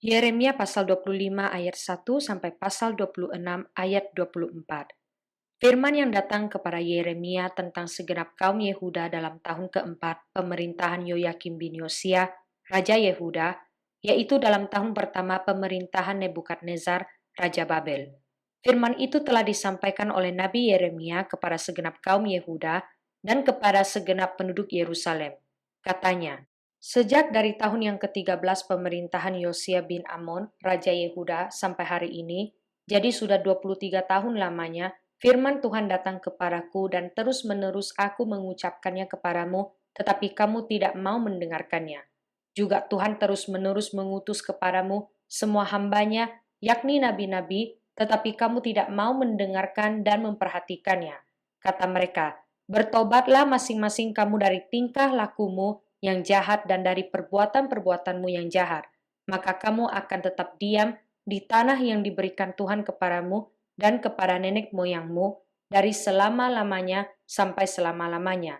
Yeremia pasal 25 ayat 1 sampai pasal 26 ayat 24. Firman yang datang kepada Yeremia tentang segenap kaum Yehuda dalam tahun keempat pemerintahan Yoyakim bin Yosia, Raja Yehuda, yaitu dalam tahun pertama pemerintahan Nebukadnezar, Raja Babel. Firman itu telah disampaikan oleh Nabi Yeremia kepada segenap kaum Yehuda dan kepada segenap penduduk Yerusalem. Katanya, sejak dari tahun yang ke-13 pemerintahan Yosia bin Amon, Raja Yehuda, sampai hari ini, jadi sudah 23 tahun lamanya, firman Tuhan datang kepadaku dan terus-menerus aku mengucapkannya kepadamu, tetapi kamu tidak mau mendengarkannya. Juga Tuhan terus-menerus mengutus kepadamu semua hambanya, yakni nabi-nabi, tetapi kamu tidak mau mendengarkan dan memperhatikannya. Kata mereka, bertobatlah masing-masing kamu dari tingkah lakumu yang jahat dan dari perbuatan-perbuatanmu yang jahat. Maka kamu akan tetap diam di tanah yang diberikan Tuhan kepadamu dan kepada nenek moyangmu dari selama-lamanya sampai selama-lamanya.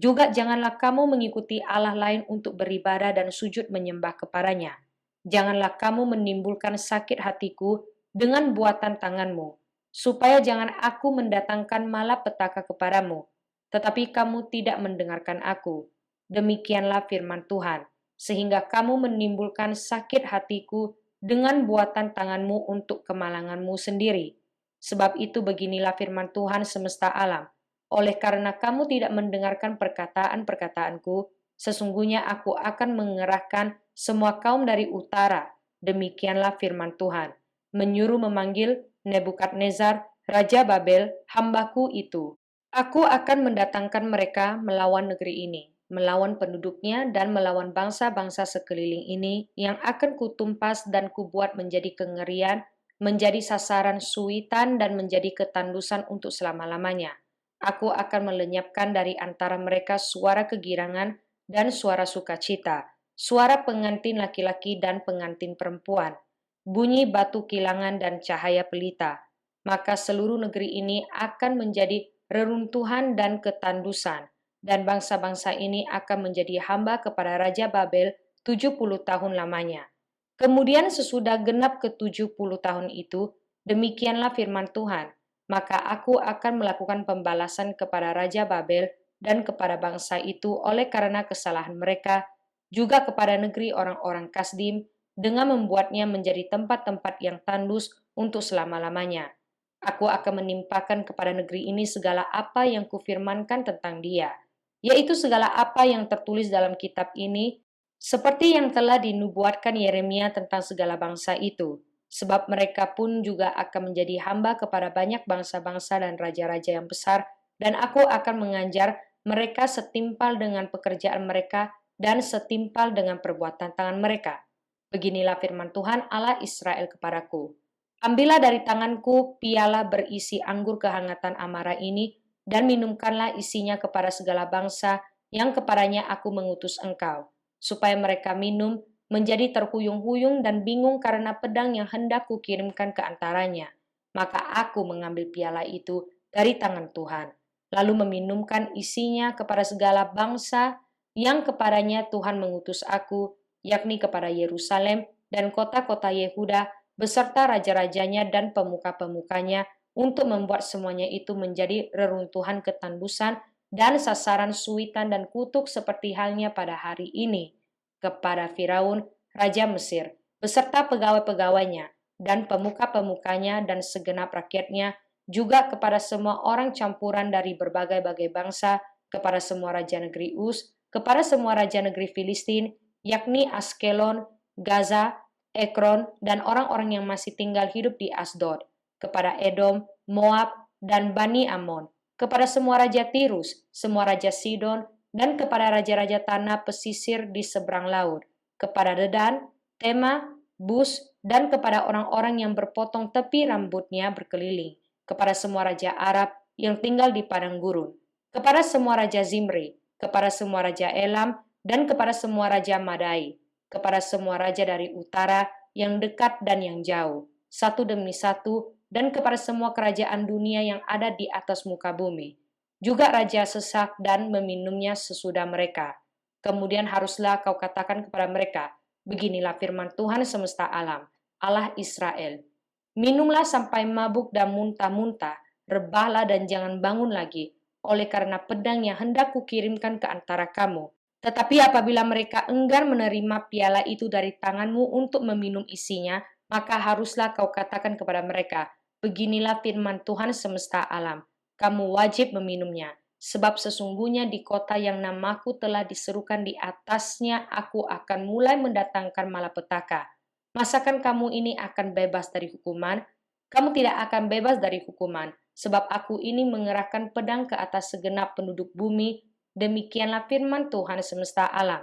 Juga janganlah kamu mengikuti Allah lain untuk beribadah dan sujud menyembah kepadanya. Janganlah kamu menimbulkan sakit hatiku dengan buatan tanganmu, supaya jangan aku mendatangkan malapetaka kepadamu, tetapi kamu tidak mendengarkan aku. Demikianlah firman Tuhan, sehingga kamu menimbulkan sakit hatiku dengan buatan tanganmu untuk kemalanganmu sendiri. Sebab itu beginilah firman Tuhan semesta alam, oleh karena kamu tidak mendengarkan perkataan-perkataanku, sesungguhnya aku akan mengerahkan semua kaum dari utara, demikianlah firman Tuhan, menyuruh memanggil Nebukadnezar, Raja Babel, hambaku itu. Aku akan mendatangkan mereka melawan negeri ini, melawan penduduknya dan melawan bangsa-bangsa sekeliling ini yang akan kutumpas dan kubuat menjadi kengerian, menjadi sasaran suitan dan menjadi ketandusan untuk selama-lamanya. Aku akan melenyapkan dari antara mereka suara kegirangan dan suara sukacita, suara pengantin laki-laki dan pengantin perempuan, bunyi batu kilangan dan cahaya pelita. Maka seluruh negeri ini akan menjadi reruntuhan dan ketandusan, dan bangsa-bangsa ini akan menjadi hamba kepada Raja Babel 70 tahun lamanya. Kemudian sesudah genap ke-70 tahun itu, demikianlah firman Tuhan, maka aku akan melakukan pembalasan kepada Raja Babel dan kepada bangsa itu oleh karena kesalahan mereka, juga kepada negeri orang-orang Kasdim, dengan membuatnya menjadi tempat-tempat yang tandus untuk selama-lamanya. Aku akan menimpakan kepada negeri ini segala apa yang kufirmankan tentang dia, yaitu segala apa yang tertulis dalam kitab ini, seperti yang telah dinubuatkan Yeremia tentang segala bangsa itu. Sebab mereka pun juga akan menjadi hamba kepada banyak bangsa-bangsa dan raja-raja yang besar, dan aku akan mengajar mereka setimpal dengan pekerjaan mereka dan setimpal dengan perbuatan tangan mereka. Beginilah firman Tuhan Allah Israel kepadaku. Ambillah dari tanganku piala berisi anggur kehangatan amarah ini, dan minumkanlah isinya kepada segala bangsa yang kepadanya aku mengutus engkau, supaya mereka minum menjadi terhuyung-huyung dan bingung karena pedang yang hendak kukirimkan ke antaranya. Maka aku mengambil piala itu dari tangan Tuhan, lalu meminumkan isinya kepada segala bangsa yang kepadanya Tuhan mengutus aku, yakni kepada Yerusalem dan kota-kota Yehuda, beserta raja-rajanya dan pemuka-pemukanya, untuk membuat semuanya itu menjadi reruntuhan ketandusan dan sasaran suitan dan kutuk seperti halnya pada hari ini, kepada Firaun, Raja Mesir, beserta pegawai-pegawainya, dan pemuka-pemukanya dan segenap rakyatnya, juga kepada semua orang campuran dari berbagai-bagai bangsa, kepada semua raja negeri Us, kepada semua raja negeri Filistin, yakni Askelon, Gaza, Ekron, dan orang-orang yang masih tinggal hidup di Asdod, kepada Edom, Moab, dan Bani Amon, kepada semua raja Tirus, semua raja Sidon, dan kepada raja-raja tanah pesisir di seberang laut, kepada Dedan, Tema, Bus, dan kepada orang-orang yang berpotong tepi rambutnya berkeliling, kepada semua raja Arab yang tinggal di padang gurun, kepada semua raja Zimri, kepada semua raja Elam, dan kepada semua raja Madai, kepada semua raja dari utara yang dekat dan yang jauh, satu demi satu, dan kepada semua kerajaan dunia yang ada di atas muka bumi. Juga raja sesak dan meminumnya sesudah mereka. Kemudian haruslah kau katakan kepada mereka, Beginilah firman Tuhan semesta alam, Allah Israel. Minumlah sampai mabuk dan muntah-muntah, rebahlah dan jangan bangun lagi, oleh karena pedang yang hendak kukirimkan ke antara kamu. Tetapi apabila mereka enggan menerima piala itu dari tanganmu untuk meminum isinya, maka haruslah kau katakan kepada mereka, beginilah firman Tuhan semesta alam, kamu wajib meminumnya. Sebab sesungguhnya di kota yang namaku telah diserukan di atasnya, aku akan mulai mendatangkan malapetaka. Masakan kamu ini akan bebas dari hukuman? Kamu tidak akan bebas dari hukuman, sebab aku ini mengerahkan pedang ke atas segenap penduduk bumi. Demikianlah firman Tuhan semesta alam.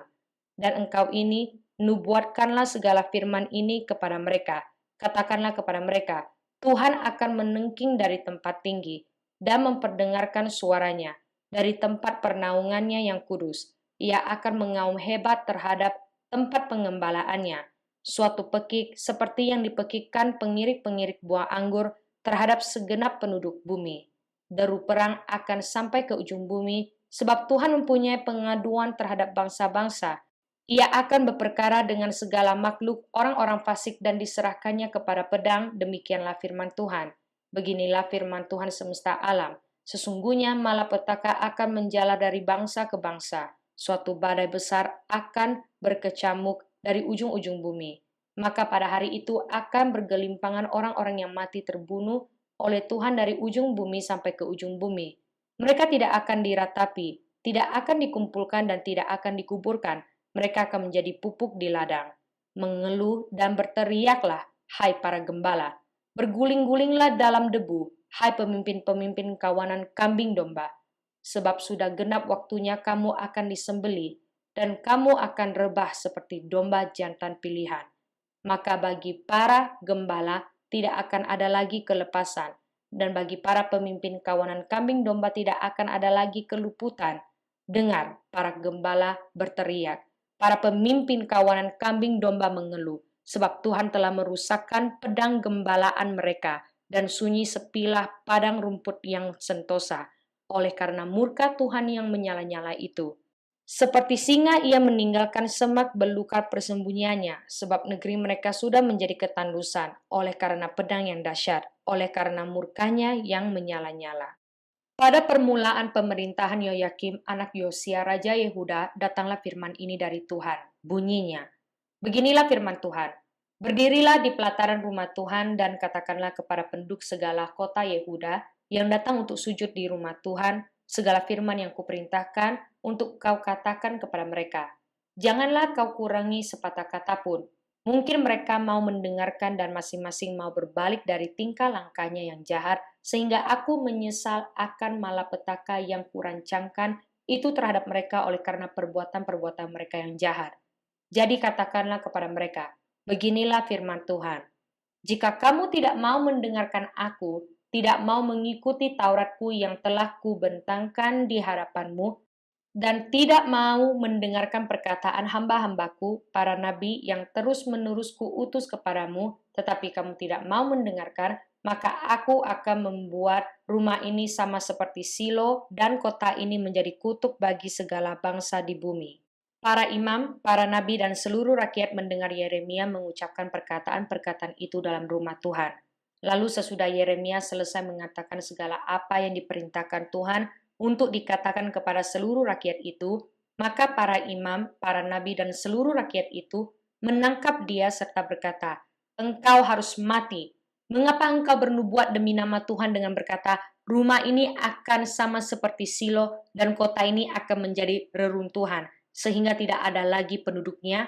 Dan engkau ini, nubuatkanlah segala firman ini kepada mereka. Katakanlah kepada mereka, Tuhan akan menengking dari tempat tinggi dan memperdengarkan suaranya dari tempat pernaungannya yang kudus. Ia akan mengaum hebat terhadap tempat pengembalaannya, suatu pekik seperti yang dipekikkan pengirik-pengirik buah anggur terhadap segenap penduduk bumi. Deru perang akan sampai ke ujung bumi, sebab Tuhan mempunyai pengaduan terhadap bangsa-bangsa. Ia akan berperkara dengan segala makhluk orang-orang fasik dan diserahkannya kepada pedang, demikianlah firman Tuhan. Beginilah firman Tuhan semesta alam. Sesungguhnya malapetaka akan menjala dari bangsa ke bangsa. Suatu badai besar akan berkecamuk dari ujung-ujung bumi. Maka pada hari itu akan bergelimpangan orang-orang yang mati terbunuh oleh Tuhan dari ujung bumi sampai ke ujung bumi. Mereka tidak akan diratapi, tidak akan dikumpulkan dan tidak akan dikuburkan. Mereka akan menjadi pupuk di ladang. Mengeluh dan berteriaklah, hai para gembala. Berguling-gulinglah dalam debu, hai pemimpin-pemimpin kawanan kambing domba. Sebab sudah genap waktunya kamu akan disembelih, dan kamu akan rebah seperti domba jantan pilihan. Maka bagi para gembala tidak akan ada lagi kelepasan, dan bagi para pemimpin kawanan kambing domba tidak akan ada lagi keluputan. Dengar, para gembala berteriak, para pemimpin kawanan kambing domba mengeluh, sebab Tuhan telah merusakkan pedang gembalaan mereka, dan sunyi sepilah padang rumput yang sentosa, oleh karena murka Tuhan yang menyala-nyala itu. Seperti singa ia meninggalkan semak belukar persembunyiannya, sebab negeri mereka sudah menjadi ketandusan, oleh karena pedang yang dahsyat, oleh karena murkanya yang menyala-nyala. Pada permulaan pemerintahan Yoyakim anak Yosia Raja Yehuda, datanglah firman ini dari Tuhan. Bunyinya, beginilah firman Tuhan. Berdirilah di pelataran rumah Tuhan dan katakanlah kepada penduduk segala kota Yehuda yang datang untuk sujud di rumah Tuhan, segala firman yang kuperintahkan untuk kau katakan kepada mereka. Janganlah kau kurangi sepatah kata pun. Mungkin mereka mau mendengarkan dan masing-masing mau berbalik dari tingkah langkahnya yang jahat, sehingga aku menyesal akan malapetaka yang kurancangkan itu terhadap mereka oleh karena perbuatan-perbuatan mereka yang jahat. Jadi katakanlah kepada mereka, beginilah firman Tuhan. Jika kamu tidak mau mendengarkan aku, tidak mau mengikuti Tauratku yang telah kubentangkan di hadapanmu, dan tidak mau mendengarkan perkataan hamba-hambaku, para nabi yang terus-menerus kuutus kepadamu, tetapi kamu tidak mau mendengarkan, maka aku akan membuat rumah ini sama seperti Silo dan kota ini menjadi kutuk bagi segala bangsa di bumi. Para imam, para nabi, dan seluruh rakyat mendengar Yeremia mengucapkan perkataan-perkataan itu dalam rumah Tuhan. Lalu sesudah Yeremia selesai mengatakan segala apa yang diperintahkan Tuhan untuk dikatakan kepada seluruh rakyat itu, maka para imam, para nabi, dan seluruh rakyat itu menangkap dia serta berkata, engkau harus mati. Mengapa engkau bernubuat demi nama Tuhan dengan berkata, rumah ini akan sama seperti Silo dan kota ini akan menjadi reruntuhan, sehingga tidak ada lagi penduduknya?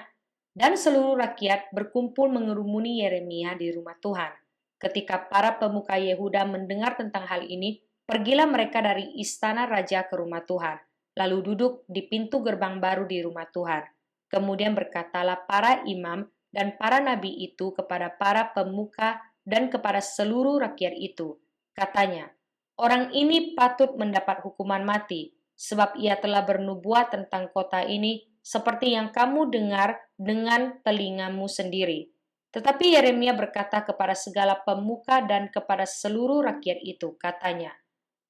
Dan seluruh rakyat berkumpul mengerumuni Yeremia di rumah Tuhan. Ketika para pemuka Yehuda mendengar tentang hal ini, pergilah mereka dari istana raja ke rumah Tuhan, lalu duduk di pintu gerbang baru di rumah Tuhan. Kemudian berkatalah para imam dan para nabi itu kepada para pemuka dan kepada seluruh rakyat itu. Katanya, orang ini patut mendapat hukuman mati, sebab ia telah bernubuat tentang kota ini seperti yang kamu dengar dengan telingamu sendiri. Tetapi Yeremia berkata kepada segala pemuka dan kepada seluruh rakyat itu, katanya,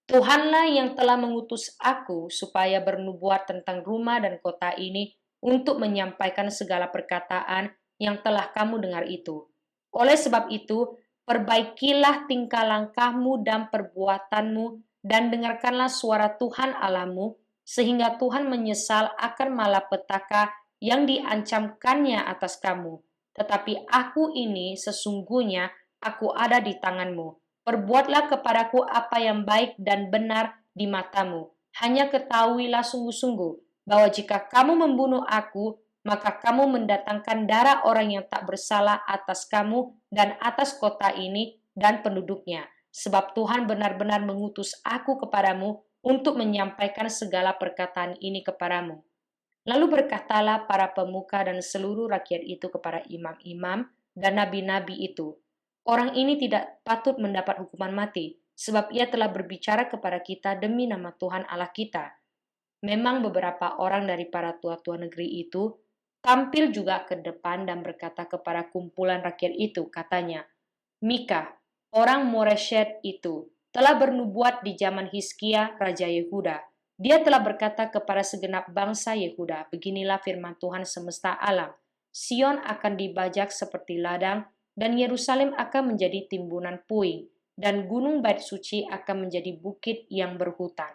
Tuhanlah yang telah mengutus aku supaya bernubuat tentang rumah dan kota ini untuk menyampaikan segala perkataan yang telah kamu dengar itu. Oleh sebab itu, perbaikilah tingkah langkahmu dan perbuatanmu, dan dengarkanlah suara Tuhan Allahmu, sehingga Tuhan menyesal akan malapetaka yang diancamkannya atas kamu. Tetapi aku ini sesungguhnya aku ada di tanganmu. Perbuatlah kepadaku apa yang baik dan benar di matamu. Hanya ketahuilah sungguh-sungguh bahwa jika kamu membunuh aku, maka kamu mendatangkan darah orang yang tak bersalah atas kamu dan atas kota ini dan penduduknya. Sebab Tuhan benar-benar mengutus aku kepadamu untuk menyampaikan segala perkataan ini kepadamu. Lalu berkatalah para pemuka dan seluruh rakyat itu kepada imam-imam dan nabi-nabi itu, orang ini tidak patut mendapat hukuman mati, sebab ia telah berbicara kepada kita demi nama Tuhan Allah kita. Memang beberapa orang dari para tua-tua negeri itu tampil juga ke depan dan berkata kepada kumpulan rakyat itu, katanya, Mika, orang Moreshet itu, telah bernubuat di zaman Hizkia, Raja Yehuda. Dia telah berkata kepada segenap bangsa Yehuda, beginilah firman Tuhan semesta alam, Sion akan dibajak seperti ladang, dan Yerusalem akan menjadi timbunan puing, dan gunung Bait Suci akan menjadi bukit yang berhutan.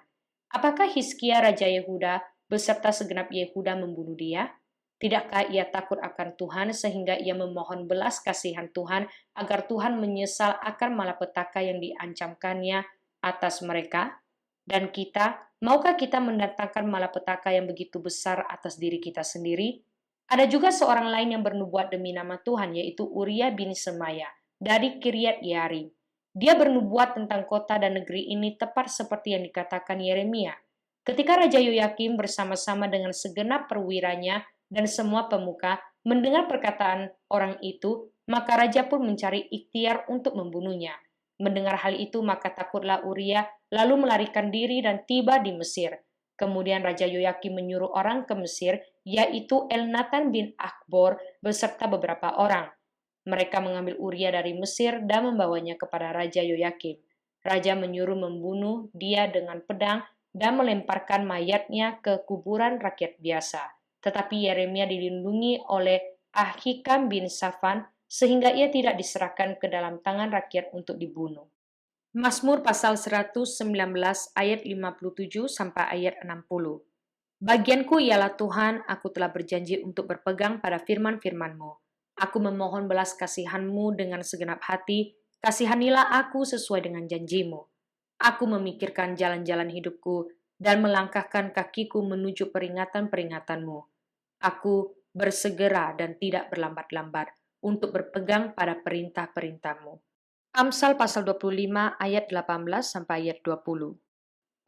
Apakah Hizkia Raja Yehuda beserta segenap Yehuda membunuh dia? Tidakkah ia takut akan Tuhan sehingga ia memohon belas kasihan Tuhan agar Tuhan menyesal akan malapetaka yang diancamkannya atas mereka? Dan kita, maukah kita mendatangkan malapetaka yang begitu besar atas diri kita sendiri? Ada juga seorang lain yang bernubuat demi nama Tuhan, yaitu Uria bin Semaya dari Kiryat Yarim. Dia bernubuat tentang kota dan negeri ini tepat seperti yang dikatakan Yeremia. Ketika Raja Yoyakim bersama-sama dengan segenap perwiranya dan semua pemuka mendengar perkataan orang itu, maka raja pun mencari ikhtiar untuk membunuhnya. Mendengar hal itu, maka takutlah Uria, lalu melarikan diri dan tiba di Mesir. Kemudian Raja Yoyakim menyuruh orang ke Mesir, yaitu Elnatan bin Akbor beserta beberapa orang. Mereka mengambil Uria dari Mesir dan membawanya kepada Raja Yoyakim. Raja menyuruh membunuh dia dengan pedang dan melemparkan mayatnya ke kuburan rakyat biasa. Tetapi Yeremia dilindungi oleh Ahikam bin Safan sehingga ia tidak diserahkan ke dalam tangan rakyat untuk dibunuh. Mazmur pasal 119 ayat 57 sampai ayat 60. Bagianku ialah Tuhan, aku telah berjanji untuk berpegang pada firman-firman-Mu. Aku memohon belas kasihan-Mu dengan segenap hati, kasihanilah aku sesuai dengan janji-Mu. Aku memikirkan jalan-jalan hidupku dan melangkahkan kakiku menuju peringatan-peringatan-Mu. Aku bersegera dan tidak berlambat-lambat untuk berpegang pada perintah-perintah-Mu. Amsal pasal 25 ayat 18 sampai ayat 20.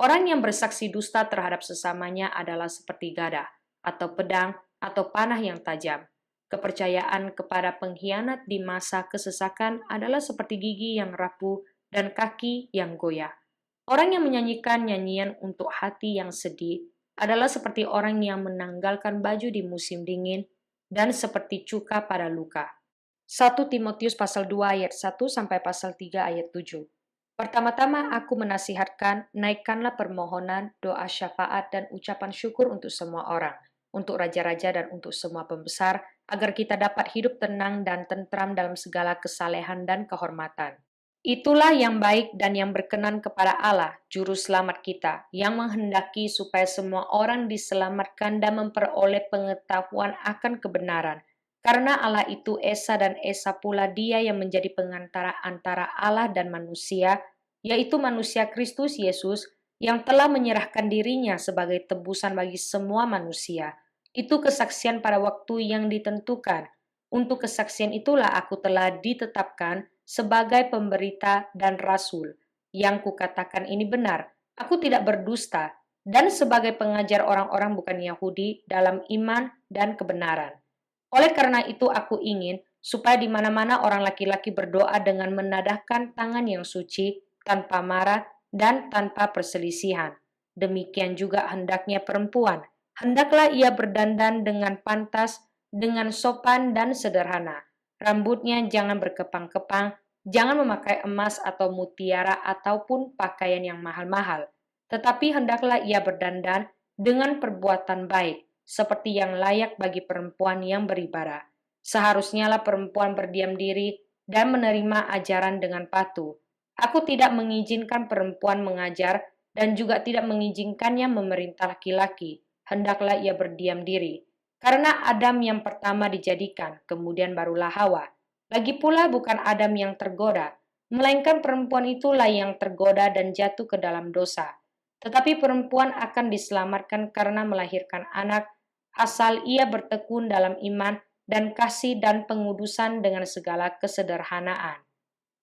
Orang yang bersaksi dusta terhadap sesamanya adalah seperti gada, atau pedang, atau panah yang tajam. Kepercayaan kepada pengkhianat di masa kesesakan adalah seperti gigi yang rapuh dan kaki yang goyah. Orang yang menyanyikan nyanyian untuk hati yang sedih adalah seperti orang yang menanggalkan baju di musim dingin dan seperti cuka pada luka. 1 Timotius pasal 2 ayat 1 sampai pasal 3 ayat 7. Pertama-tama aku menasihatkan, naikkanlah permohonan, doa syafaat dan ucapan syukur untuk semua orang, untuk raja-raja dan untuk semua pembesar, agar kita dapat hidup tenang dan tentram dalam segala kesalehan dan kehormatan. Itulah yang baik dan yang berkenan kepada Allah, Juru Selamat kita, yang menghendaki supaya semua orang diselamatkan dan memperoleh pengetahuan akan kebenaran. Karena Allah itu Esa dan Esa pula Dia yang menjadi pengantara antara Allah dan manusia, yaitu manusia Kristus Yesus, yang telah menyerahkan dirinya sebagai tebusan bagi semua manusia. Itu kesaksian pada waktu yang ditentukan. Untuk kesaksian itulah aku telah ditetapkan sebagai pemberita dan rasul. Yang kukatakan ini benar, aku tidak berdusta, dan sebagai pengajar orang-orang bukan Yahudi dalam iman dan kebenaran. Oleh karena itu aku ingin supaya di mana-mana orang laki-laki berdoa dengan menadahkan tangan yang suci, tanpa marah, dan tanpa perselisihan. Demikian juga hendaknya perempuan. Hendaklah ia berdandan dengan pantas, dengan sopan dan sederhana. Rambutnya jangan berkepang-kepang, jangan memakai emas atau mutiara ataupun pakaian yang mahal-mahal. Tetapi hendaklah ia berdandan dengan perbuatan baik, seperti yang layak bagi perempuan yang beribadah. Seharusnyalah perempuan berdiam diri dan menerima ajaran dengan patuh. Aku tidak mengizinkan perempuan mengajar dan juga tidak mengizinkannya memerintah laki-laki. Hendaklah ia berdiam diri. Karena Adam yang pertama dijadikan, kemudian barulah Hawa. Lagi pula bukan Adam yang tergoda, melainkan perempuan itulah yang tergoda dan jatuh ke dalam dosa. Tetapi perempuan akan diselamatkan karena melahirkan anak, asal ia bertekun dalam iman dan kasih dan pengudusan dengan segala kesederhanaan.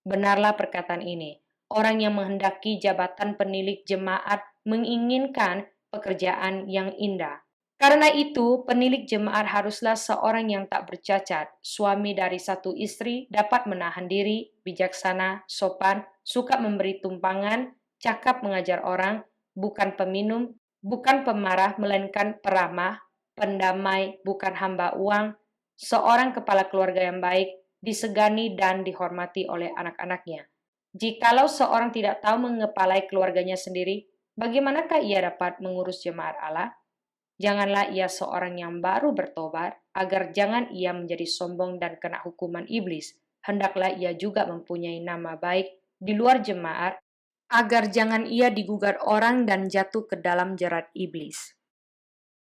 Benarlah perkataan ini. Orang yang menghendaki jabatan penilik jemaat menginginkan pekerjaan yang indah. Karena itu, penilik jemaat haruslah seorang yang tak bercacat, suami dari satu istri, dapat menahan diri, bijaksana, sopan, suka memberi tumpangan, cakap mengajar orang, bukan peminum, bukan pemarah, melainkan peramah, pendamai, bukan hamba uang, seorang kepala keluarga yang baik, disegani dan dihormati oleh anak-anaknya. Jikalau seorang tidak tahu mengepalai keluarganya sendiri, bagaimanakah ia dapat mengurus jemaat Allah? Janganlah ia seorang yang baru bertobat, agar jangan ia menjadi sombong dan kena hukuman iblis. Hendaklah ia juga mempunyai nama baik di luar jemaat, agar jangan ia digugat orang dan jatuh ke dalam jerat iblis.